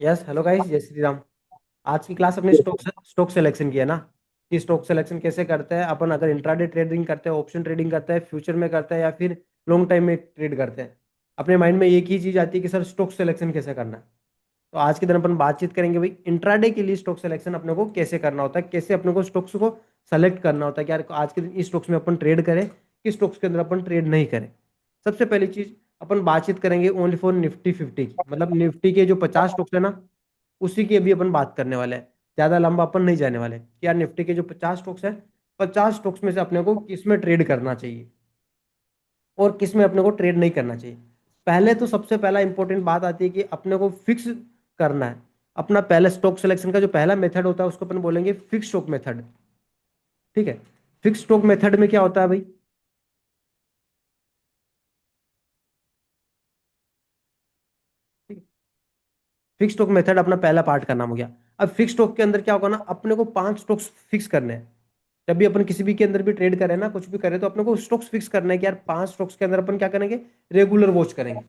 Yes hello guys, जय श्री राम। आज की क्लास अपने स्टॉक सिलेक्शन की है ना, कि स्टॉक सिलेक्शन कैसे करते हैं अपन, अगर इंट्राडे ट्रेडिंग करते हैं, ऑप्शन ट्रेडिंग करते हैं, फ्यूचर में करते हैं या फिर लॉन्ग टाइम में ट्रेड करते हैं। अपने माइंड में एक ही चीज आती है कि सर स्टॉक सिलेक्शन कैसे करना है। तो आज के दिन अपन बातचीत करेंगे भाई, इंट्राडे के लिए स्टॉक सिलेक्शन अपने को कैसे करना होता है, कैसे अपने को स्टॉक्स को सेलेक्ट करना होता है कि यार आज के दिन इस स्टॉक्स में अपन ट्रेड करें, किस स्टॉक्स के अंदर अपन ट्रेड नहीं करें। सबसे पहली चीज, अपन बातचीत करेंगे ओनली फॉर निफ्टी 50 की, मतलब निफ्टी के जो 50 स्टॉक्स है ना, उसी की अभी अपन बात करने वाले हैं। ज्यादा लंबा अपन नहीं जाने वाले कि यार निफ्टी के जो 50 स्टॉक्स है, 50 स्टॉक्स में से अपने को किस में ट्रेड करना चाहिए और किस में अपने को ट्रेड नहीं करना चाहिए। पहले तो सबसे पहला इंपॉर्टेंट बात आती है कि अपने को फिक्स करना है अपना। पहले स्टॉक सिलेक्शन का जो पहला मेथड होता है उसको अपन बोलेंगे फिक्स स्टॉक मेथड। ठीक है, फिक्स स्टॉक मेथड में क्या होता है भाई? फिक्स स्टॉक मेथड अपना पहला पार्ट का नाम हो गया। अब फिक्स स्टॉक के अंदर क्या होगा ना, अपने को 5 स्टॉक्स फिक्स करने हैं। जब भी अपन किसी भी के अंदर भी ट्रेड करें ना, कुछ भी करें, तो अपने को स्टॉक्स फिक्स करना है कि यार 5 स्टॉक्स के अंदर अपन क्या करेंगे, रेगुलर वॉच करेंगे।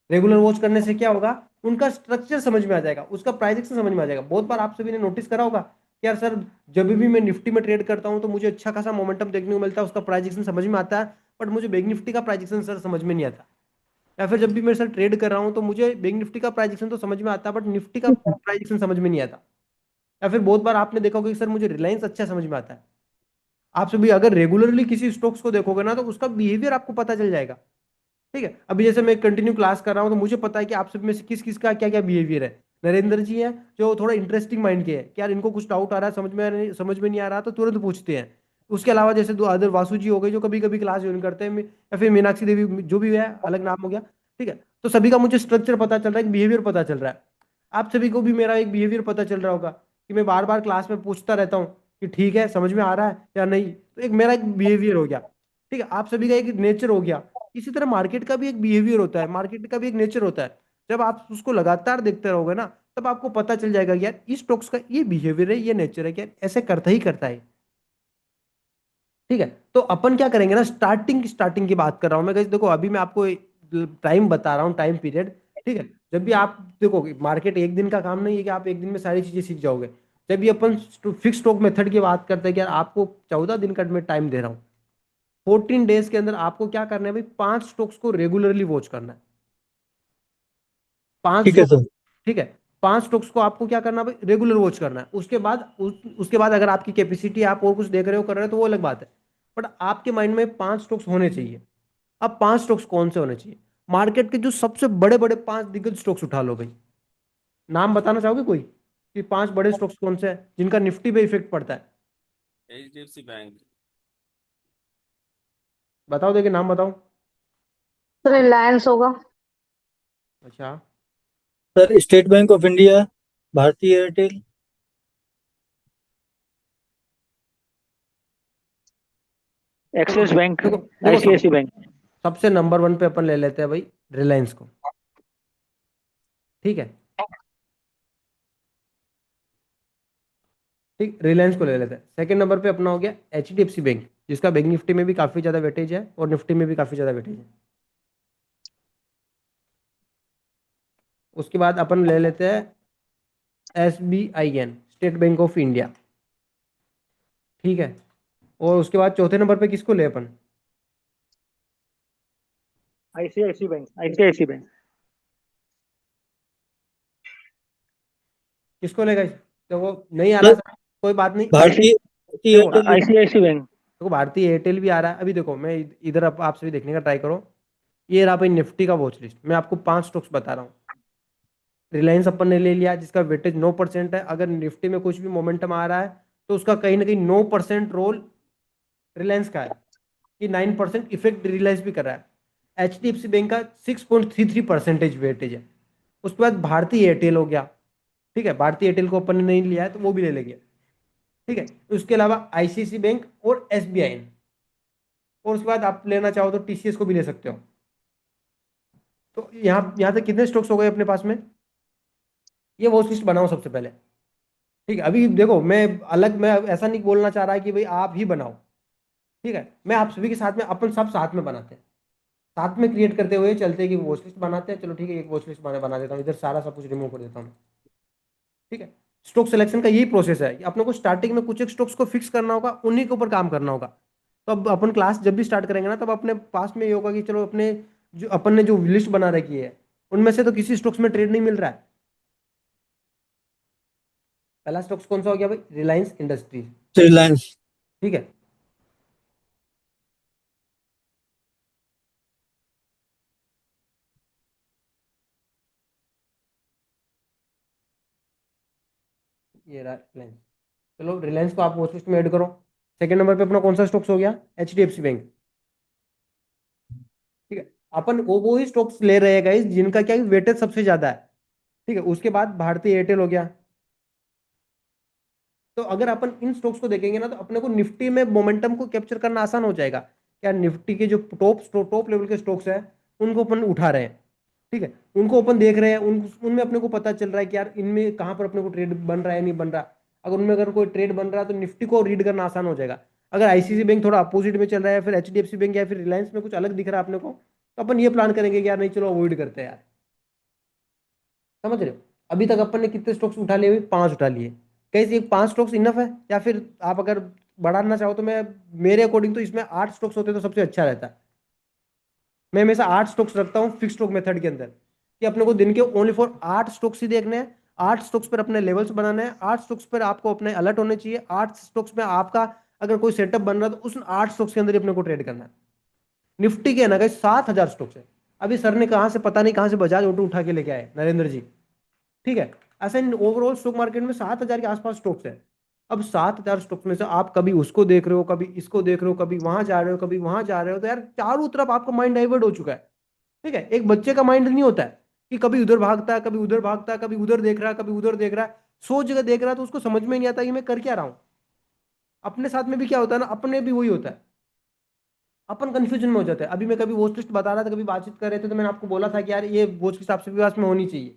रेगुलर वॉच करने से क्या होगा, उनका स्ट्रक्चर समझ में आ जाएगा, उसका प्राइजेक्शन समझ में आ जाएगा। बहुत बार आप सभी ने नोटिस करा होगा कि यार सर, जब भी मैं निफ्टी में ट्रेड करता हूं तो मुझे अच्छा खासा मोमेंटम देखने को मिलता है, उसका प्राइजेक्शन समझ में आता है, बट मुझे बैंक निफ्टी का प्राइजेक्शन सर समझ में नहीं आता। या फिर जब भी मेरे साथ ट्रेड कर रहा हूं तो मुझे बैंक निफ्टी का प्राइजेक्शन तो समझ में आता है, बट निफ्टी का प्राइजेक्शन समझ में नहीं आता। या फिर बहुत बार आपने देखा होगा कि सर मुझे रिलायंस अच्छा समझ में आता है। आप सभी अगर रेगुलरली किसी स्टॉक्स को देखोगे ना, तो उसका बिहेवियर आपको पता चल जाएगा। ठीक है, अभी जैसे मैं कंटिन्यू क्लास कर रहा हूँ तो मुझे पता है कि आप सब में से किस किस का क्या क्या बिहेवियर है। नरेंद्र जी हैं जो थोड़ा इंटरेस्टिंग माइंड के हैं कि यार इनको कुछ डाउट आ रहा है, समझ में नहीं आ रहा तो तुरंत पूछते हैं। उसके अलावा जैसे दो अदर वासु जी हो गए जो कभी कभी क्लास ज्वाइन करते हैं, या फिर मीनाक्षी देवी जो भी है, अलग नाम हो गया। ठीक है, तो सभी का मुझे स्ट्रक्चर पता चल रहा है, बिहेवियर पता चल रहा है। आप सभी को भी मेरा एक बिहेवियर पता चल रहा होगा कि मैं बार बार क्लास में पूछता रहता हूँ कि ठीक है समझ में आ रहा है या नहीं, तो एक मेरा एक बिहेवियर हो गया। ठीक है, आप सभी का एक नेचर हो गया। इसी तरह मार्केट का भी एक बिहेवियर होता है, मार्केट का भी एक नेचर होता है। जब आप उसको लगातार देखते रहोगे ना, तब आपको पता चल जाएगा कि यार इस स्टॉक्स का ये बिहेवियर है, ये नेचर है, कि यार ऐसे करता ही करता है। ठीक है, तो अपन क्या करेंगे ना, स्टार्टिंग स्टार्टिंग की बात कर रहा हूं मैं। देखो अभी मैं आपको टाइम बता रहा हूँ, टाइम पीरियड। ठीक है, जब भी आप देखो, मार्केट एक दिन का काम नहीं है कि आप एक दिन में सारी चीजें सीख जाओगे। जब भी अपन फिक्स स्टॉक मेथड की बात करते हैं कि यार आपको 14 दिन का मैं टाइम दे रहा हूँ, 14 डेज के अंदर आपको क्या करना है भाई, 5 स्टॉक्स को रेगुलरली वॉच करना है। पांच ठीक है स्टॉक सर। ठीक है, 5 स्टॉक्स को आपको क्या करना है भाई, रेगुलर वॉच करना है। उसके बाद अगर आपकी कैपेसिटी आप और कुछ देख रहे हो, कर रहे हो, तो वो अलग बात है। बट आपके माइंड में 5 स्टॉक्स होने चाहिए। अब 5 स्टॉक्स कौन से होने चाहिए? मार्केट के जो सबसे बड़े बड़े 5 दिग्गज स्टॉक्स उठा लो भाई। नाम बताना चाहोगे कोई कि 5 बड़े स्टॉक्स कौन से हैं जिनका निफ्टी पे इफेक्ट पड़ता है? HDFC bank. बताओ, देखिए नाम बताओ। रिलायंस होगा। अच्छा। Sir state bank of India, भारतीय एयरटेल। देखो एक्सिस बैंक। देखो देखो आईसीआईसी बैंक। सबसे नंबर 1 पे अपन ले लेते हैं भाई, रिलायंस को। ठीक है, ठीक, रिलायंस को ले लेते हैं। सेकंड नंबर पे अपना हो गया HDFC बैंक, जिसका बैंक निफ्टी में भी काफी ज्यादा वेटेज है और निफ्टी में भी काफी ज्यादा वेटेज है। उसके बाद अपन ले लेते हैं SBIN, state bank of India. ठीक है, और उसके बाद चौथे नंबर पे किसको ले अपन? आईसीआईसी बैंक। आईसीआईसी बैंक। किसको लेगा देखो, नहीं आ रहा सर सर, कोई बात नहीं। भारतीय भारतीय देखो एयरटेल ले। ICICI bank. देखो भारतीय एयरटेल भी आ रहा है। अभी देखो मैं इधर आप सभी देखने का ट्राई करो। ये रहा भाई निफ्टी का वॉच लिस्ट, मैं आपको 5 स्टॉक्स बता रहा हूँ। रिलायंस अपन ने ले लिया जिसका वेटेज 9% है। अगर निफ्टी में कुछ भी मोमेंटम आ रहा है तो उसका कहीं ना कहीं 9% रोल रिलायंस का है, कि 9% इफेक्ट रिलायंस भी कर रहा है। HDFC बैंक का 6.33% वेटेज है। उसके बाद भारतीय एयरटेल हो गया। ठीक है, भारतीय एयरटेल को अपन ने नहीं लिया है तो वो भी ले लेंगे। ठीक है, उसके अलावा ICICI बैंक और SBI, और उसके बाद आप लेना चाहो तो TCS को भी ले सकते हो। तो यहाँ तक कितने स्टॉक्स हो गए अपने पास में? ये वॉच लिस्ट बनाओ सबसे पहले। ठीक है, अभी देखो मैं ऐसा नहीं बोलना चाह रहा कि भाई आप ही बनाओ। ठीक है, मैं आप सभी के साथ में अपन सब साथ में बनाते हैं, साथ में क्रिएट करते हुए चलते हैं कि वॉच लिस्ट बनाते हैं। चलो ठीक है, एक वॉच लिस्ट बना बना देता हूँ, इधर सारा सब कुछ रिमूव कर देता हूँ। ठीक है, स्टॉक सिलेक्शन का यही प्रोसेस है कि अपने को स्टार्टिंग में कुछ एक स्टॉक्स को फिक्स करना होगा, उन्हीं के ऊपर काम करना होगा। तो अब अपन क्लास जब भी स्टार्ट करेंगे ना, तब अपने पास में ये होगा कि चलो अपने जो अपन ने जो लिस्ट बना रखी है उनमें से तो किसी स्टॉक्स में ट्रेड नहीं मिल रहा है। पहला स्टॉक्स कौन सा हो गया भाई? रिलायंस इंडस्ट्रीज। रिलायंस। ठीक है, ये रहा रिलायंस। चलो रिलायंस को आप वॉच लिस्ट में ऐड करो। सेकंड नंबर पे अपना कौन सा स्टॉक्स हो गया? HDFC bank. ठीक है, अपन वो ही स्टॉक्स ले रहे हैं गाइस जिनका क्या वेटेज सबसे ज्यादा है। ठीक है, उसके बाद भारतीय एयरटेल हो गया। तो अगर अपन इन स्टॉक्स को देखेंगे ना, तो अपने को निफ्टी में मोमेंटम को कैप्चर करना आसान हो जाएगा। क्या निफ्टी के जो टॉप लेवल के स्टॉक्स हैं उनको अपन उठा रहे हैं। ठीक है, उनको अपन देख रहे हैं, उनमें अपने को पता चल रहा है कि यार इनमें कहाँ पर अपने को ट्रेड बन रहा है नहीं बन रहा। अगर उनमें अगर कोई ट्रेड बन रहा है तो निफ्टी को रीड करना आसान हो जाएगा। अगर ICICI बैंक थोड़ा अपोजिट में चल रहा है, फिर HDFC बैंक या फिर रिलायंस में कुछ अलग दिख रहा है अपने को, तो अपन ये प्लान करेंगे कि यार नहीं, चलो अवॉइड करते हैं यार। समझ रहे हो? अभी तक अपन ने कितने स्टॉक्स उठा लिए हुए? 5 उठा लिए। कैसे ये 5 स्टॉक्स इनफ है, या फिर आप अगर बढ़ाना चाहो तो मैं, मेरे अकॉर्डिंग तो इसमें 8 स्टॉक्स होते तो सबसे अच्छा रहता। मैं हमेशा 8 स्टॉक्स रखता हूँ फिक्स स्टॉक मेथड के अंदर, कि अपने को दिन के ओनली फॉर 8 स्टॉक्स ही देखने हैं। 8 स्टॉक्स पर अपने लेवल्स बनाने हैं, 8 स्टॉक्स पर आपको अपने अलर्ट होने चाहिए, 8 स्टॉक्स में आपका अगर कोई सेटअप बन रहा है तो उस 8 स्टॉक्स के अंदर ही अपने को ट्रेड करना है। निफ्टी के है ना गाइस 7,000 स्टॉक्स है। अभी सर ने कहाँ से, पता नहीं कहाँ से बजाज ऑटो उठा के लेके आए नरेंद्र जी। ठीक है, ऐसा ओवरऑल स्टॉक मार्केट में 7,000 के आसपास स्टॉक्स है। अब 7,000 स्टॉक्स में से आप कभी उसको देख रहे हो, कभी इसको देख रहे हो, कभी वहां जा रहे हो, कभी वहां जा रहे हो, तो यार चारों तरफ आपका माइंड डाइवर्ट हो चुका है। ठीक है, एक बच्चे का माइंड नहीं होता है कि कभी उधर भागता है, कभी उधर भागता है, कभी उधर देख रहा है, कभी उधर देख रहा है। 100 जगह देख रहा है तो उसको समझ में नहीं आता कि मैं कर क्या रहा हूं। अपने साथ में भी क्या होता है ना, अपने भी वही होता है, अपन कंफ्यूजन में हो जाते हैं। अभी मैं कभी वॉच लिस्ट बता रहा था, कभी बातचीत कर रहे थे, तो मैंने आपको बोला था कि यार ये वॉच लिस्ट आपसे भी पास में होनी चाहिए।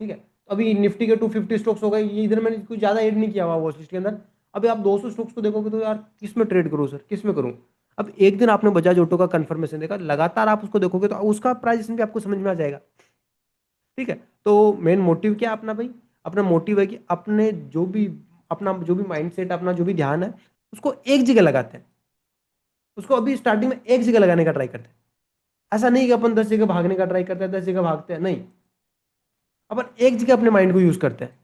ठीक है, तो अभी निफ्टी के 250 स्टॉक्स हो गए, ये इधर मैंने कुछ ज्यादा ऐड नहीं किया हुआ वॉच लिस्ट के अंदर। अभी आप 200 स्टॉक्स को देखोगे तो यार किस में ट्रेड करूं सर, किस में करूं। अब एक दिन आपने बजाज ऑटो का कंफर्मेशन देखा, लगातार आप उसको देखोगे तो उसका प्राइस भी आपको समझ में आ जाएगा। ठीक है, तो मेन मोटिव क्या है अपना भाई? अपना मोटिव है कि अपने जो भी, अपना जो भी माइंडसेट, अपना जो भी ध्यान है उसको एक जगह लगाते हैं। उसको अभी स्टार्टिंग में एक जगह लगाने का ट्राई करते हैं। ऐसा नहीं कि अपन 10 जगह भागने का ट्राई करते हैं, 10 जगह भागते हैं, नहीं। अपन एक जगह अपने माइंड को यूज करते हैं।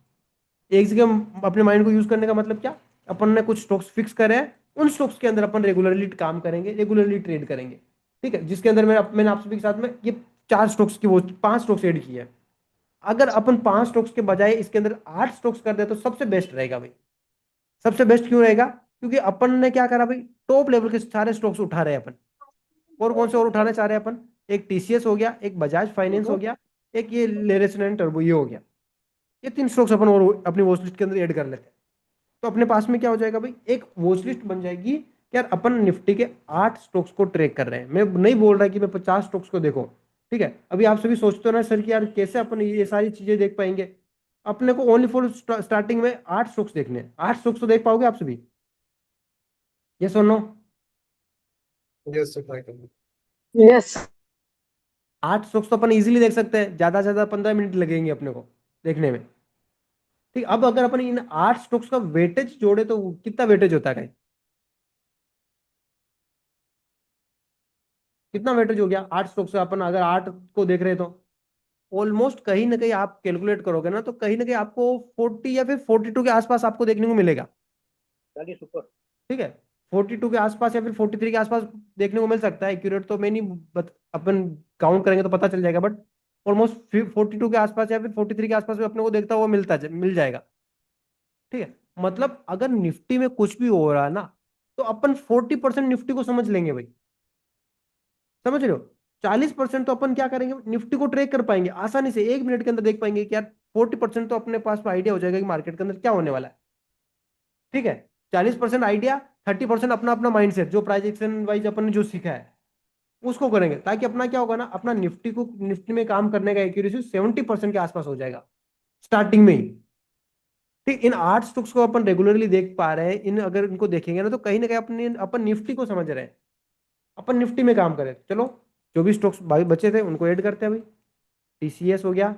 एक जगह अपने माइंड को यूज करने का मतलब क्या? अपन ने कुछ स्टॉक्स फिक्स करे हैं, उन स्टॉक्स के अंदर अपन रेगुलरली काम करेंगे, रेगुलरली ट्रेड करेंगे। ठीक है, जिसके अंदर मैंने आप सभी के साथ में ये 4 स्टॉक्स की, वो 5 स्टॉक्स ऐड किए हैं। अगर अपन 5 स्टॉक्स के बजाय इसके अंदर 8 स्टॉक्स कर दे तो सबसे बेस्ट रहेगा भाई। सबसे बेस्ट क्यों रहेगा? क्योंकि अपन ने क्या करा भाई, टॉप लेवल के सारे स्टॉक्स उठा रहे हैं अपन। और कौन से और उठाना चाह रहे हैं अपन? एक TCS हो गया, एक बजाज फाइनेंस हो गया, एक ये लेरेसन एंड टर्बो ये हो गया। ये 3 स्टॉक्स अपन और अपनी वॉच लिस्ट के अंदर ऐड कर लेते हैं। तो अपने पास में क्या हो जाएगा भाई, एक वॉच लिस्ट बन जाएगी कि यार अपन निफ्टी के 8 स्टॉक्स को ट्रैक कर रहे हैं। मैं नहीं बोल रहा कि मैं 50 स्टॉक्स को देखो। ठीक है, अभी आप सभी सोचते हो ना सर कि यार कैसे अपन ये सारी चीजें देख पाएंगे। अपने को ओनली फॉर स्टार्टिंग में 8 स्टॉक्स देखने हैं। 8 स्टॉक्स तो देख पाओगे आप सभी? यस और नो? यस। 8 स्टॉक्स तो अपन इजीली देख सकते हैं, ज्यादा से ज्यादा 15 मिनट लगेंगे अपने को देखने में। ठीक, अब अगर अपन इन 8 स्टॉक्स का वेटेज जोड़े तो कितना वेटेज होता है? कितना वेटेज हो गया 8 स्टॉक्स से? अपन अगर 8 को देख रहे हैं तो ऑलमोस्ट कहीं ना कहीं आप कैलकुलेट करोगे ना, तो कहीं ना कहीं आपको 40 या फिर 42 के आसपास आपको देखने को मिलेगा। सुपर। ठीक है, 42 के आसपास या फिर 43 के आसपास देखने को मिल सकता है। एक्यूरेट तो मैं नहीं अपन काउंट करेंगे तो पता चल जाएगा, बट ऑलमोस्ट 42 के आसपास या फिर 43 के आसपास भी अपने को देखता हुआ मिल जाएगा। ठीक है, मतलब अगर निफ्टी में कुछ भी हो रहा है ना, तो अपन 40% निफ्टी को समझ लेंगे भाई। समझ रहे हो? 40% तो अपन क्या करेंगे, निफ्टी को ट्रेक कर पाएंगे आसानी से, 1 मिनट के अंदर देख पाएंगे कि यार 40% तो अपने पास आइडिया हो जाएगा कि मार्केट के अंदर क्या होने वाला है। ठीक है, 40% आइडिया, 30% अपना अपना माइंडसेट, जो प्राइजेक्शन वाइज अपन ने जो सीखा है उसको करेंगे, ताकि अपना क्या होगा ना, अपना निफ्टी में काम करने का एक्यूरेसी 70% के आसपास हो जाएगा स्टार्टिंग में ही। ठीक, इन 8 स्टॉक्स को अपन रेगुलरली देख पा रहे हैं, इन अगर इनको देखेंगे ना तो कहीं ना कहीं अपन निफ्टी को समझ रहे हैं, अपन निफ्टी में काम करें। चलो जो भी स्टॉक्स बचे थे उनको ऐड करते हैं भाई। टीसीएस हो गया।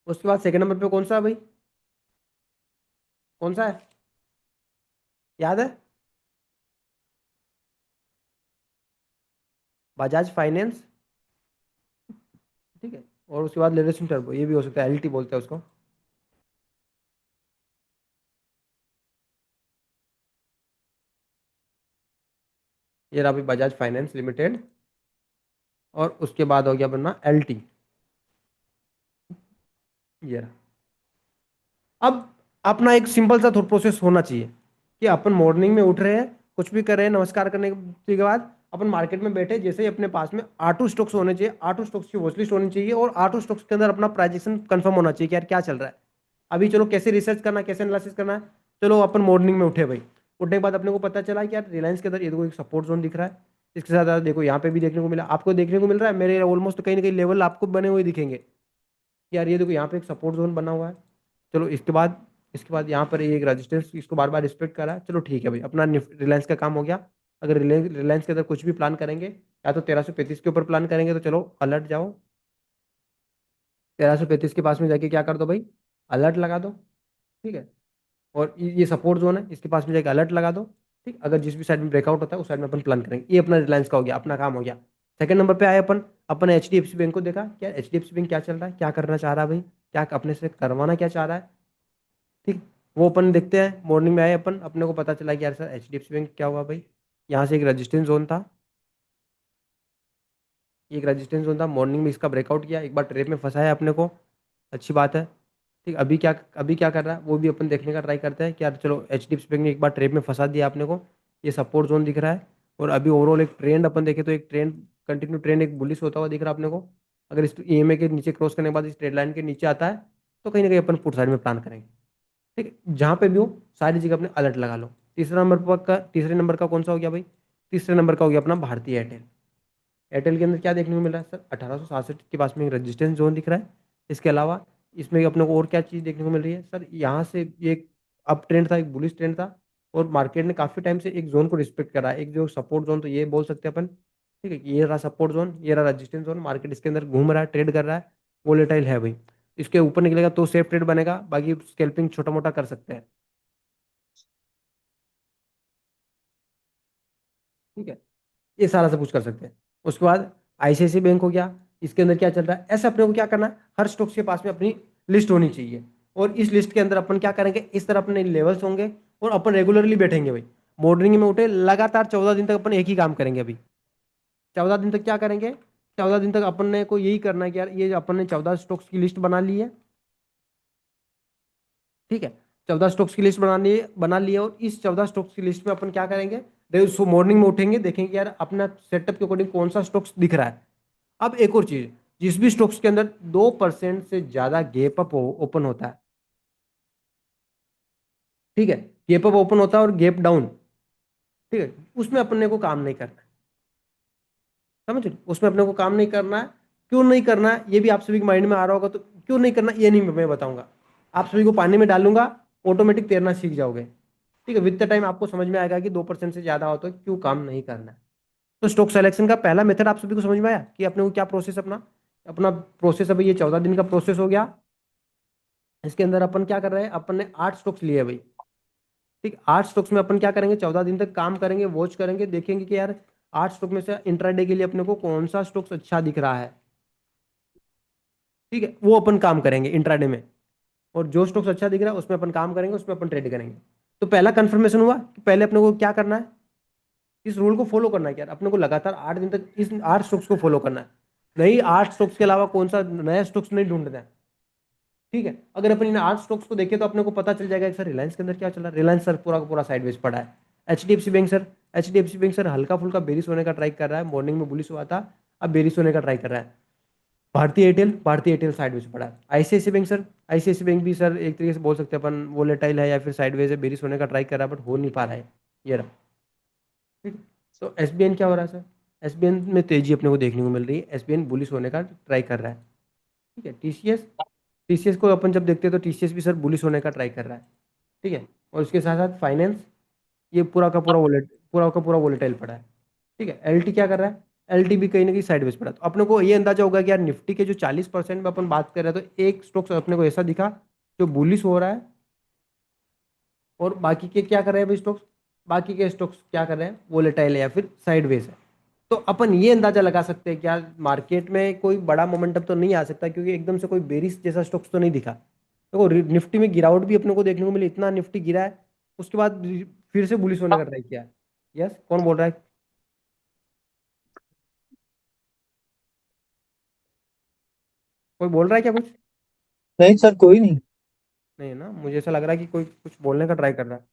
उसके बाद सेकंड नंबर पे कौन सा है भाई? कौन सा है, याद है? बजाज फाइनेंस। ठीक है। और उसके बाद लेटेस्ट टर्बो, ये भी हो सकता है, एलटी बोलते हैं उसको। ये रहा भाई बजाज फाइनेंस लिमिटेड। और उसके बाद हो गया अपना एलटी। ये रहा। अब अपना एक सिंपल सा थॉट प्रोसेस होना चाहिए कि अपन मॉर्निंग में उठ रहे हैं, कुछ भी कर रहे हैं, नमस्कार करने के बाद अपन मार्केट में बैठे, जैसे ही अपने पास में ऑटो स्टॉक्स होने चाहिए, ऑटो स्टॉक्स की वॉच लिस्ट होनी चाहिए, और ऑटो स्टॉक्स के अंदर अपना प्राइजेशन कंफर्म होना चाहिए कि यार क्या चल रहा है अभी। चलो कैसे रिसर्च करना, कैसे एनालिसिस करना है। चलो अपन मॉर्निंग में उठे भाई, उठने के बाद अपने को पता चला कि यार रिलायंस के अंदर ये देखो एक सपोर्ट जोन दिख रहा है। इसके साथ साथ देखो यहाँ पे भी देखने को मिला, आपको देखने को मिल रहा है, मेरे ऑलमोस्ट कहीं ना कहीं लेवल आपको बने हुए दिखेंगे कि यार ये देखो यहाँ पे एक सपोर्ट जोन बना हुआ है। चलो इसके बाद यहाँ पर ये एक रजिस्टेंस, इसको बार बार रिस्पेक्ट करा, चलो ठीक है भाई, अपना रिलायंस का काम हो गया। अगर रिलायंस के अंदर कुछ भी प्लान करेंगे, या तो 1335 के ऊपर प्लान करेंगे, तो चलो अलर्ट जाओ, 1335 के पास में जाके क्या कर दो भाई, अलर्ट लगा दो। ठीक है। और ये सपोर्ट जोन है, इसके पास में जाके अलर्ट लगा दो। ठीक, अगर जिस भी साइड में ब्रेकआउट होता है उस साइड में अपन प्लान करेंगे। ये अपना रिलायंस का हो गया, अपना काम हो गया। सेकंड नंबर पे आए अपन एचडीएफसी बैंक को देखा, क्या एचडीएफसी बैंक क्या चल रहा है, क्या करना चाह रहा है भाई, क्या अपने से करवाना क्या चाह रहा है। ठीक, वो अपन देखते हैं। मॉर्निंग में आए अपन, अपने को पता चला कि यार सर एचडीएफसी बैंक क्या हुआ भाई, यहाँ से एक रजिस्टेंस जोन था, एक रजिस्टेंस जोन था, मॉर्निंग में इसका ब्रेकआउट किया, एक बार ट्रेप में फंसाया अपने को, अच्छी बात है। ठीक, अभी क्या कर रहा है वो भी अपन देखने का ट्राई करते हैं कि यार चलो एचडीएफसी बैंक ने एक बार ट्रेप में फंसा दिया अपने को, ये सपोर्ट जोन दिख रहा है। और अभी ओवरऑल एक ट्रेंड अपन देखें तो एक ट्रेंड, कंटिन्यू ट्रेंड एक बुलिश होता हुआ दिख रहा है अपने को। अगर इस ईएमए के नीचे क्रॉस करने के बाद इस ट्रेड लाइन के नीचे आता है, तो कहीं ना कहीं अपन पुट साइड में प्लान करेंगे। ठीक है, जहाँ पे भी हो सारी जगह अपने अलर्ट लगा लो। तीसरे नंबर का कौन सा हो गया भाई? तीसरे नंबर का हो गया अपना भारतीय एयरटेल। एयरटेल के अंदर क्या देखने को मिल रहा है सर, 1866 के पास में एक रजिस्टेंस जोन दिख रहा है। इसके अलावा इसमें अपने को और क्या चीज़ देखने को मिल रही है सर, यहाँ से ये एक अप ट्रेंड था, एक बुलिश ट्रेंड था, और मार्केट ने काफी टाइम से एक जोन को रिस्पेक्ट करा है, एक जो सपोर्ट जोन, तो ये बोल सकते हैं अपन। ठीक है, ये रहा सपोर्ट जोन, ये रहा रजिस्टेंस जोन, मार्केट इसके अंदर घूम रहा है, ट्रेड कर रहा है, वोलेटाइल है भाई। इसके ऊपर निकलेगा तो सेफ ट्रेड बनेगा, बाकी स्कैल्पिंग छोटा मोटा कर सकते हैं। ठीक है, ये सारा सब कुछ कर सकते हैं। उसके बाद आईसीआईसी बैंक हो गया, इसके अंदर क्या चल रहा है, ऐसे अपने को क्या करना है, हर स्टॉक्स के पास में अपनी लिस्ट होनी चाहिए। और इस लिस्ट के अंदर अपन क्या करेंगे, इस तरह अपने लेवल्स होंगे, और अपन रेगुलरली बैठेंगे भाई। मॉर्निंग में उठे, लगातार 14 दिन तक अपन एक ही काम करेंगे अभी। 14 दिन तक क्या करेंगे, 14 दिन तक अपन ने को यही करना है कि यार ये अपन ने 14 स्टॉक्स की लिस्ट बना ली है। ठीक है, 14 स्टॉक्स की लिस्ट बना ली है, और इस 14 स्टॉक्स की लिस्ट में अपन क्या करेंगे, मॉर्निंग में उठेंगे, देखेंगे यार अपना सेटअप के अकॉर्डिंग कौन सा स्टॉक्स दिख रहा है। अब एक और चीज, जिस भी स्टॉक्स के अंदर 2% से ज्यादा गैप अप ओपन होता है, ठीक है, गैप अप ओपन होता है और गैप डाउन, ठीक है, उसमें अपने को काम नहीं करना है। समझ रहे, उसमें अपने को काम नहीं करना है। क्यों नहीं करना है ये भी आप सभी के माइंड में आ रहा होगा, तो क्यों नहीं करना ये नहीं मैं बताऊंगा, आप सभी को पानी में डालूंगा, ऑटोमेटिक तैरना सीख जाओगे। ठीक है, विद द टाइम आपको समझ में आएगा कि 2% से ज्यादा हो तो क्यों काम नहीं करना है। तो स्टॉक सिलेक्शन का पहला मेथड आप सभी को समझ में आया कि अपने को क्या प्रोसेस, अपना अपना प्रोसेस अभी ये 14 दिन का प्रोसेस हो गया। इसके अंदर अपन क्या कर रहे हैं, अपन ने 8 स्टॉक्स लिए भाई। ठीक, 8 स्टॉक्स में अपन क्या करेंगे, 14 दिन तक काम करेंगे, वॉच करेंगे, देखेंगे कि यार 8 स्टॉक में से इंट्राडे के लिए अपने को कौन सा स्टॉक्स अच्छा दिख रहा है। ठीक है, वो अपन काम करेंगे इंट्राडे में, और जो स्टॉक्स अच्छा दिख रहा है उसमें अपन काम करेंगे, उसमें अपन ट्रेड करेंगे। तो पहला कंफर्मेशन हुआ कि पहले अपने को क्या करना है, इस रूल को फॉलो करना है। क्या अपने को लगातार 8 दिन तक इस 8 स्टॉक्स को फॉलो करना है, नहीं 8 स्टॉक्स के अलावा कौन सा नया स्टॉक्स नहीं ढूंढना है। ठीक है, अगर अपन इन 8 स्टॉक्स को देखें तो अपने को पता चल जाएगा कि सर रिलायंस के अंदर क्या चल रहा है, रिलायंस सर पूरा का पूरा साइडवेज पड़ा है। एचडीएफसी बैंक सर हल्का फुल्का बेरिश होने का ट्राई कर रहा है, मॉर्निंग में बुलिश हुआ था, अब बेरिश होने का ट्राई कर रहा है। भारतीय एयरटेल साइडवेज पड़ा है। आईसीआईसी बैंक भी सर एक तरीके से बोल सकते हैं अपन वोलेटाइल है, या फिर साइडवेज है, बेरिश होने का ट्राई कर रहा है, बट हो नहीं पा रहा है। ये रहा। ठीक है, तो एसबीएन क्या हो रहा है सर, एसबीएन में तेजी अपने को देखने को मिल रही है, एसबीएन बुलिश होने का ट्राई कर रहा है। ठीक है, टीसीएस को अपन जब देखते हैं तो टीसीएस भी सर बुलिश होने का ट्राई कर रहा है। ठीक है, और उसके साथ साथ फाइनेंस, ये पूरा का पूरा वोलेटाइल पड़ा है। ठीक है, एलटी क्या कर रहा है, LT भी कहीं ना कहीं साइडवेज पड़ा। तो अपने को ये अंदाजा होगा कि यार निफ्टी के जो 40% में अपन बात कर रहे हैं, तो एक स्टॉक अपने को ऐसा दिखा जो बुलिश हो रहा है, और बाकी के क्या कर रहे हैं भाई स्टॉक्स, बाकी के स्टॉक्स क्या कर रहे हैं, वोलेटाइल है या फिर साइडवेज है। तो अपन ये अंदाजा लगा सकते हैं कि यार मार्केट में कोई बड़ा मोमेंटम तो नहीं आ सकता, क्योंकि एकदम से कोई बेरिश जैसा स्टॉक्स तो नहीं दिखा। देखो निफ्टी में गिरावट भी अपने को देखने को मिली, इतना निफ्टी गिरा है, उसके बाद फिर से बुलिश होने का ट्राई किया। यस, कौन बोल रहा है? कोई बोल रहा है क्या कुछ? नहीं सर, कोई नहीं। नहीं है ना, मुझे ऐसा लग रहा है कि कोई कुछ बोलने का ट्राई कर रहा है।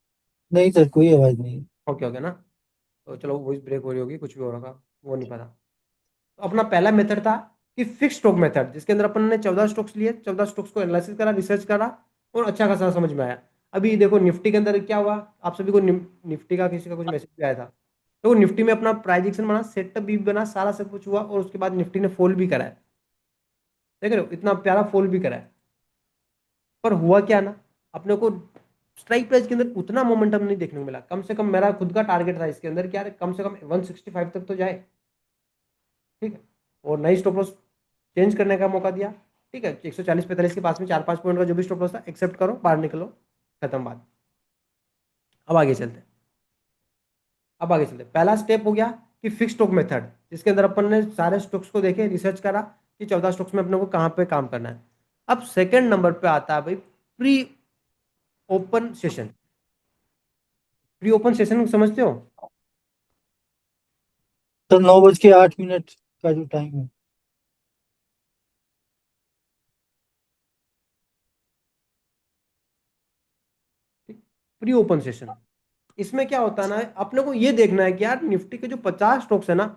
नहीं सर, कोई आवाज नहीं। ओके ओके ना, तो चलो वॉइस ब्रेक हो रही होगी, कुछ भी हो रहा, वो नहीं पता। तो अपना पहला मेथड था कि फिक्स स्टॉक मेथड, जिसके अंदर अपन ने 14 स्टॉक्स लिए, 14 स्टॉक्स को एनालिसिस करा, रिसर्च करा, और अच्छा खासा समझ में आया। अभी देखो निफ्टी के अंदर क्या हुआ, आप सभी को निफ्टी का किसी का कुछ मैसेज भी आया था। तो निफ्टी में अपना प्राइजेक्शन बना, सेटअप भी बना, सारा सब कुछ हुआ, और उसके बाद निफ्टी ने फॉल भी करा है। देख रहे हो, इतना प्यारा फॉल भी करा है। पर हुआ क्या ना, अपने को स्ट्राइक प्राइस के अंदर उतना मोमेंटम नहीं देखने को मिला। कम से कम मेरा खुद का टारगेट था इसके अंदर, क्या कम से कम 165 तक तो जाए। ठीक है, और नई स्टॉप लॉस चेंज करने का मौका दिया। ठीक है, 140-45 के पास में 4-5 पॉइंट का जो भी स्टॉप लॉस था एक्सेप्ट करो, बाहर निकलो, खत्म बात। अब आगे चलते हैं। पहला स्टेप हो गया कि फिक्स स्टॉक मेथड, जिसके अंदर अपन ने सारे स्टॉक्स को देखे, रिसर्च करा कि 14 स्टॉक्स में अपने को कहाँ पे काम करना है। अब सेकंड नंबर पे आता है भाई pre open session. Pre open session समझते हो? सर 9:08 का जो टाइम है। प्री ओपन सेशन, इसमें क्या होता है ना, अपने को ये देखना है कि यार निफ्टी के जो 50 स्टॉक्स है ना,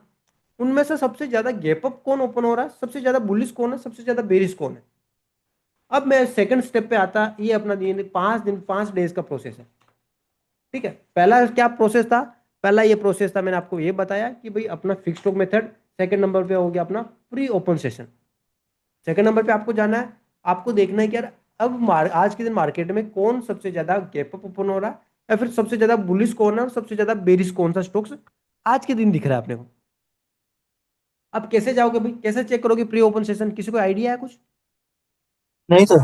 उनमें से सबसे ज्यादा गैप अप कौन ओपन हो रहा है, सबसे ज्यादा बुलिश कौन है, सबसे ज्यादा बेरिश कौन है। अब मैं सेकंड स्टेप पे आता, ये अपना दिन 5 दिन 5 डेज का प्रोसेस है। ठीक है, पहला क्या प्रोसेस था, पहला ये प्रोसेस था, मैंने आपको ये बताया कि भाई अपना fix stock method. Second number पे हो गया अपना pre open session. Second number पे आपको जाना है, आपको देखना है कि यार अब आज के दिन मार्केट में कौन सबसे ज्यादा गैप अप ओपन हो रहा है, या फिर सबसे ज्यादा बुलिश कौन है, और सबसे ज्यादा बेरिश कौन सा स्टॉक्स आज के दिन दिख रहा है अपने को। अब कैसे जाओगे भाई, कैसे चेक करोगे प्री ओपन सेशन, किसी को आइडिया है कुछ? नहीं सर।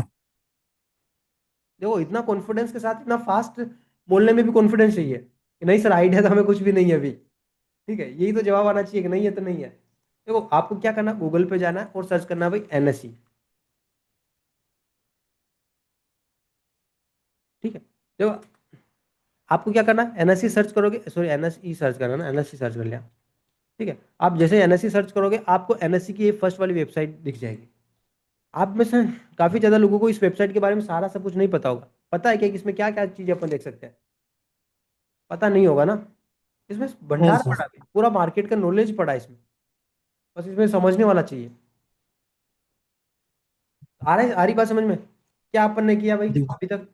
देखो इतना कॉन्फिडेंस के साथ, इतना फास्ट बोलने में भी कॉन्फिडेंस चाहिए कि नहीं सर आइडिया तो हमें कुछ भी नहीं है अभी। ठीक है, यही तो जवाब आना चाहिए कि नहीं है तो नहीं है। देखो आपको क्या करना है, गूगल पे जाना है और सर्च करना है भाई NSE। ठीक है, देखो आपको क्या करना है, NSE सर्च करोगे, सॉरी NSE सर्च करना ना, NSE सर्च कर लिया। ठीक है, आप जैसे NSE सर्च करोगे, आपको NSE की फर्स्ट वाली वेबसाइट दिख जाएगी। आप में से काफी ज्यादा लोगों को इस वेबसाइट के बारे में सारा सब कुछ नहीं पता होगा। पता है क्या कि इसमें क्या क्या चीजें अपन देख सकते हैं? पता नहीं होगा ना, इसमें नहीं भंडार सर। पड़ा है, पूरा मार्केट का नॉलेज पड़ा है इसमें। बस इसमें समझने वाला चाहिए। आ रही बात समझ में? क्या अपन ने किया भाई जी। अभी तक?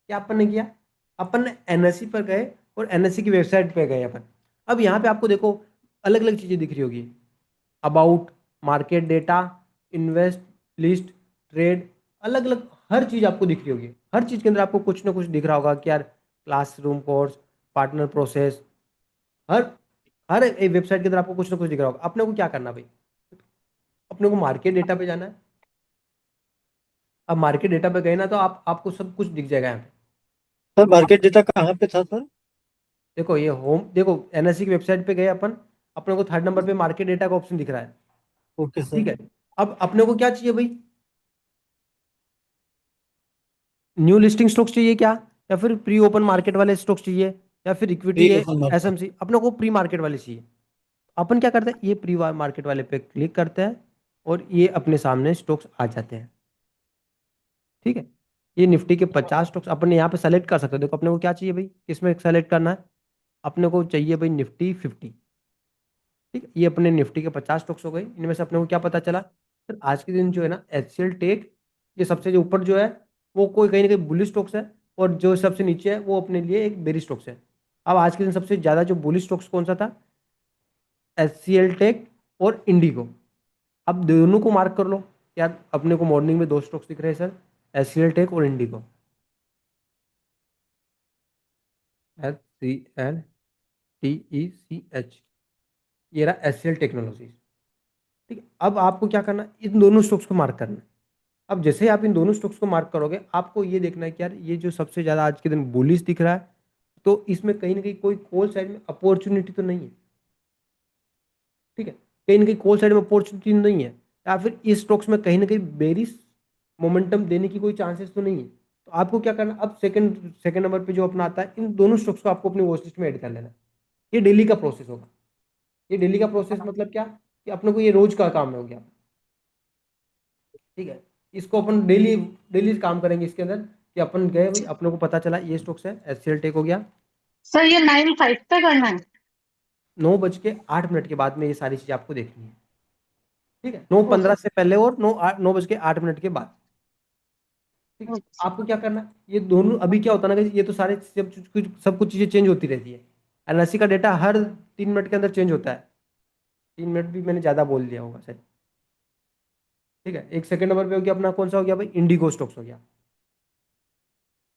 क्या अपन ने किया, अपन ने NSE पर गए, और NSE की वेबसाइट पे गए अपन। अब यहाँ पे आपको देखो अलग अलग चीजें दिख रही होगी, about, market data, invest, list, trade, अलग अलग हर चीज आपको दिख रही होगी। हर चीज के अंदर आपको कुछ ना कुछ दिख रहा होगा कि यार क्लासरूम कोर्स, पार्टनर प्रोसेस, हर हर एक वेबसाइट के अंदर आपको कुछ ना कुछ दिख रहा होगा। अपने को क्या करना भाई, अपने को मार्केट डेटा पे जाना है। अब मार्केट डेटा पे गए ना, तो आपको सब कुछ दिख जाएगा यहाँ पे। सर मार्केट डेटा कहाँ पे था सर? देखो ये होम, देखो NSE की वेबसाइट पे गए अपन, अपने को थर्ड नंबर पे मार्केट डेटा का ऑप्शन दिख रहा है। ओके ठीक सर। है, अब अपने को क्या चाहिए भाई, न्यू लिस्टिंग स्टॉक्स चाहिए क्या, या फिर प्री ओपन मार्केट वाले स्टॉक्स चाहिए, या फिर इक्विटी ठीक है, है सर मार्केट। SMC? अपने को प्री मार्केट वाले चाहिए। अपन क्या करते हैं, ये प्री मार्केट वाले पे क्लिक करते हैं, और ये अपने सामने स्टॉक्स आ जाते हैं। ठीक है, ये निफ्टी के 50 स्टॉक्स अपन यहाँ पे सेलेक्ट कर सकते हो। देखो अपने को क्या चाहिए भाई, किसमें सेलेक्ट करना है, अपने को चाहिए भाई Nifty 50। ठीक है, ये अपने निफ्टी के 50 स्टॉक्स हो गए। इनमें से अपने को क्या पता चला, सर आज के दिन जो है ना HCL टेक, ये सबसे जो ऊपर जो है वो कोई कहीं ना कहीं बुलिश स्टॉक्स है, और जो सबसे नीचे है वो अपने लिए एक बेरी स्टॉक्स है। अब आज के दिन सबसे ज्यादा जो बुलिश स्टॉक्स कौन सा था, HCL टेक और इंडिगो। अब दोनों को मार्क कर लो। यार अपने को मॉर्निंग में दो स्टॉक्स दिख रहे हैं सर, HCL टेक और इंडिगो। SCLTECH, ये रहा SCL टेक्नोलॉजीज। ठीक है, अब आपको क्या करना है, इन दोनों स्टॉक्स को मार्क करना है। अब जैसे ही आप इन दोनों स्टॉक्स को मार्क करोगे, आपको ये देखना है कि यार ये जो सबसे ज्यादा आज के दिन बुलिश दिख रहा है, तो इसमें कहीं ना कहीं कोई कॉल साइड में अपॉर्चुनिटी तो नहीं है। ठीक है, कहीं ना कहीं कॉल साइड में अपॉर्चुनिटी नहीं है, या फिर इस स्टॉक्स में कहीं ना कहीं बेरिश मोमेंटम देने की कोई चांसेस तो नहीं है। तो आपको क्या करना, अब सेकंड सेकंड नंबर पे जो अपना आता है, इन दोनों स्टॉक्स को आपको अपनी वॉच लिस्ट में ऐड कर लेना है। ये डेली का प्रोसेस होगा। ये डेली का प्रोसेस मतलब क्या, कि अपने को ये रोज का काम हो गया। ठीक है, इसको अपन डेली डेली काम करेंगे इसके अंदर, कि अपन गए भाई, अपने को पता चला ये स्टॉक्स है, SCL टेक हो गया। सर ये 9:05 पे करना है। 9:08 के बाद में ये सारी चीजें आपको देखनी है। ठीक है, 9:15 ओके। से पहले और 9:08 के बाद। ठीक है, ओके। आपको क्या करना है, ये दोनों अभी क्या होता है ना कि ये तो सारे सब कुछ चीजें चेंज होती रहती है। एलआईसी का डेटा हर 3 मिनट के अंदर चेंज होता है। 3 मिनट भी मैंने ज्यादा बोल दिया होगा शायद। ठीक है, एक सेकंड नंबर पे हो गया अपना, कौन सा हो गया भाई, इंडिगो स्टॉक्स हो गया।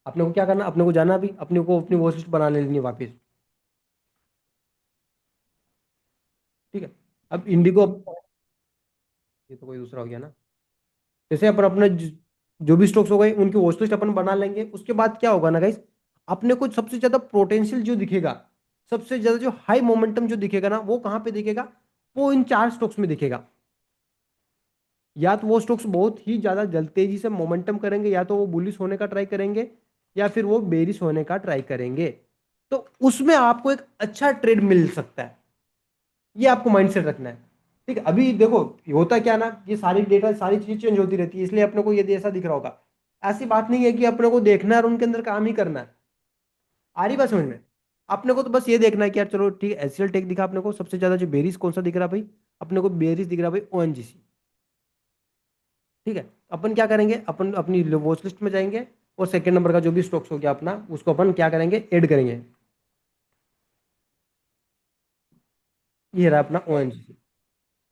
अपने को क्या करना, अपने को जाना भी, अपने को अपनी वॉच लिस्ट बना लेनी है वापस। ठीक है, अब इंडिगो, ये तो कोई दूसरा हो गया ना। जैसे अपन अपने जो भी स्टॉक्स हो गए उनकी वॉच लिस्ट अपन बना लेंगे, उसके बाद क्या होगा ना गाइस, अपने को सबसे ज्यादा पोटेंशियल जो दिखेगा, सबसे ज्यादा जो हाई मोमेंटम जो दिखेगा ना, वो कहाँ पे दिखेगा, वो इन 4 स्टॉक्स में दिखेगा। या तो वो स्टॉक्स बहुत ही ज्यादा जल्द तेजी से मोमेंटम करेंगे, या तो वो बुलिश होने का ट्राई करेंगे, या फिर वो बेरिश होने का ट्राई करेंगे। तो उसमें आपको एक अच्छा ट्रेड मिल सकता है। ये आपको माइंडसेट रखना है। ठीक है, अभी देखो होता क्या ना, ये सारी डेटा सारी चीजें चेंज होती रहती है, इसलिए अपने को ये ऐसा दिख रहा होगा। ऐसी बात नहीं है कि अपने को देखना है और उनके अंदर काम ही करना है। आ रही बात समझ में। अपने को तो बस ये देखना है कि यार चलो ठीक है, एचसीएल टेक दिखा अपने को सबसे ज्यादा, जो बेरीज कौन सा दिख रहा है भाई, अपने को बेरीज दिख रहा है भाई, ONGC। ठीक है, अपन क्या करेंगे, अपन अपनी वॉच लिस्ट में जाएंगे, और सेकंड नंबर का जो भी स्टॉक्स हो गया अपना, उसको अपन क्या करेंगे, ऐड करेंगे। ये रहा अपना ONGC।